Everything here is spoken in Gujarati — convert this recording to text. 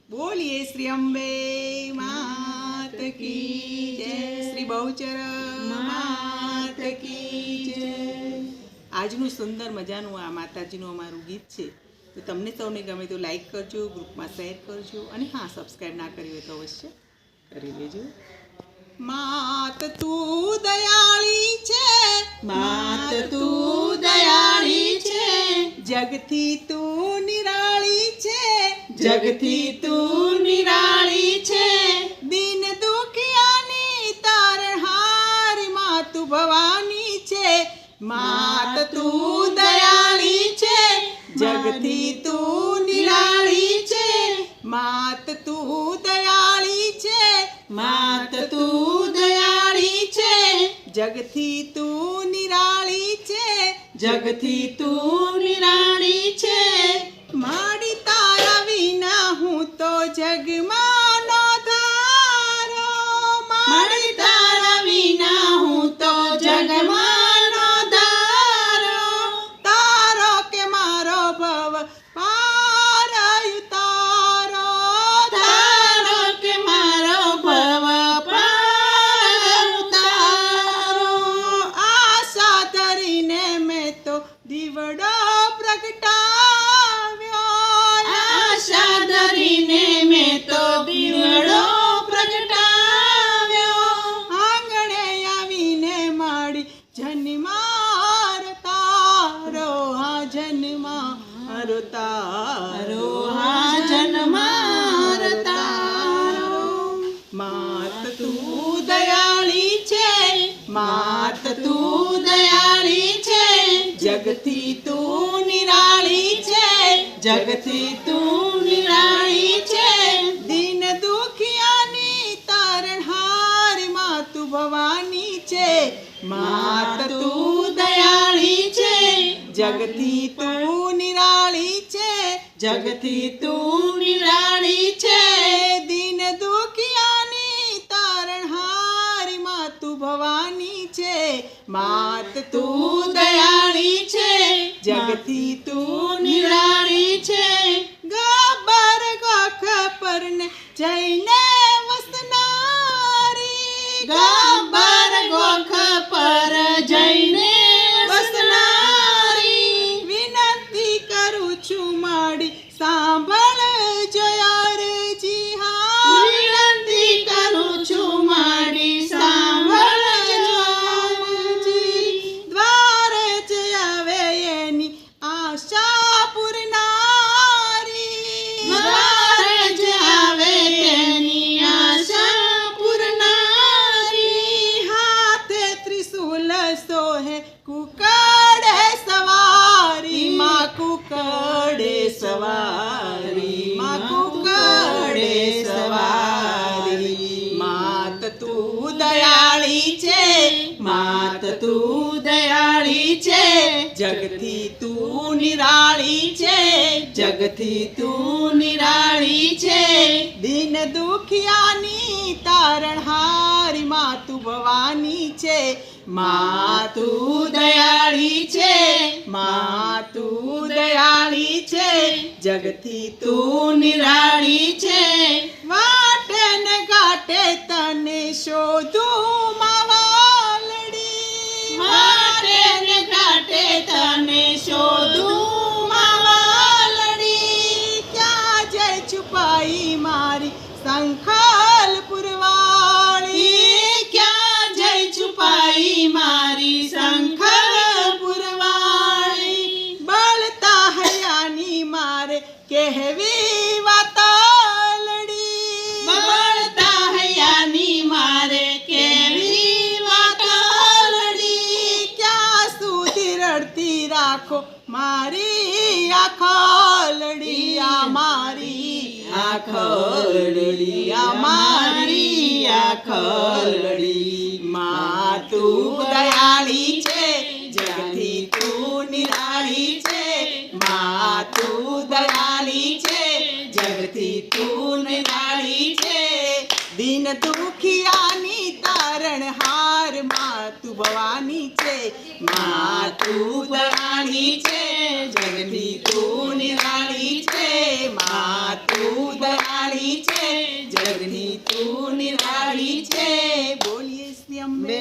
बोलिए श्री अंबे मात की जय, श्री बहुचर मात की जय। આજનું સુંદર મજાનું આ માતાજીનું અમારું ગીત છે, તો તમને સૌને ગમે તો લાઈક કરજો, ગ્રુપમાં શેર કરજો અને હા, સબસ્ક્રાઈબ ના કરી હોય તો અવશ્ય કરી લેજો। માત તું દયાળી છે, માત તું દયાળી છે, જગથી તું નિરાળી છે, જગથી તું નિરાળી છે, દિન દુખિયાની તારણહારી માં તું ભવાની છે। માત તું દયાળી છે, જગથી તું નિરાળી છે, માત તું દયાળી છે, માત તું દયાળી છે, જગથી તું નિરાળી છે, જગથી તું નિરાળી છે। માડી તારા વિના હું તો જગમાં નો ધારો, માડી તારા વિના હું તો જગમાં નો ધારો, તારો કે મારો ભવ પાર ઉતારો, તારો કે મારો ભવ પાર ઉતારો। આશા ધરીને મેં તો દીવડો પ્રગટાવ્યો, આશા ધરીને મેં તો દીવડો પ્રગટાવ્યો, આંગણે આવીને માડી જન્માર તારો, હા જન્માર તારો, હા જન્માર તારો। માત તું દયાળી છે, માત તું દયાળી છે, જગથી તું નિરાળી છે, જગથી તું નિરાળી છે, દિન દુખિયાની તારણહારી માં તું ભવાની છે। માત તું દયાળી છે, જગથી તું નિરાળી છે, જગથી તું નિરાળી છે, દિન દુખિયાની તારણહારી માં તું ભવાની છે। માત તું દયાળી છે, જગથી તું નિરાળી છે, ગબ્બર ગોખ પરને જઈને વસનારી, ગબ્બર ગોખ પર જઈને વસનારી, વિનંતી કરું છું માડી સાંભળજો યારજી, હા વિનંતી કરું છું માડી સાંભળજો યારજી, દ્વારે જ આવે એની આશા પૂરનારી, દ્વારે જ આવે તેની આશા પૂરનારી, હાથે ત્રિશૂલ સોહે કુકડે સવારી, માં કુકડે સવારી, માં કુકડે સવારી। માત તું દયાળી છે, માત તું દયાળી છે, જગથી તું નિરાળી છે, જગથી તું નિરાળી છે, દિન દુખિયાની તારણહારી માં તું ભવાની છે। માત તું દયાળી છે, માત તું દયાળી છે, જગથી તું નિરાળી છે, વાટે ને ઘાટે તને શોધું માવાલડી, વાટે ને ઘાટે તને શોધું માવાલડી, ક્યાં જય છુપાઈ મારી સંખાલ પુરવાળી, ક્યાં જય છુપાઈ મારી સંખાલ પુરવાળી, બળતા હૈયાની મારે કહેવી વાતાલડી, બળતા હૈયાની મારે કહેવી વાતાલડી, ક્યાં સુધી રડતી રાખો મારી આખોલડી, આ મારી આખોલડી, આ મારી આખોલડી। માં તું દયાળી છે, જગથી તું નિરાળી છે, માં તું દયાળી છે, જગથી તું નિરાળી છે, દિન દુખિયાની તારણહાર માં તું ભવાની છે। માં તું દયાળી છે, જગથી તું નિરાળી છે, માં તું દયાળી નિરાળી છે જગની તું નિરાળી છે બોલીએ શ્રી અંબે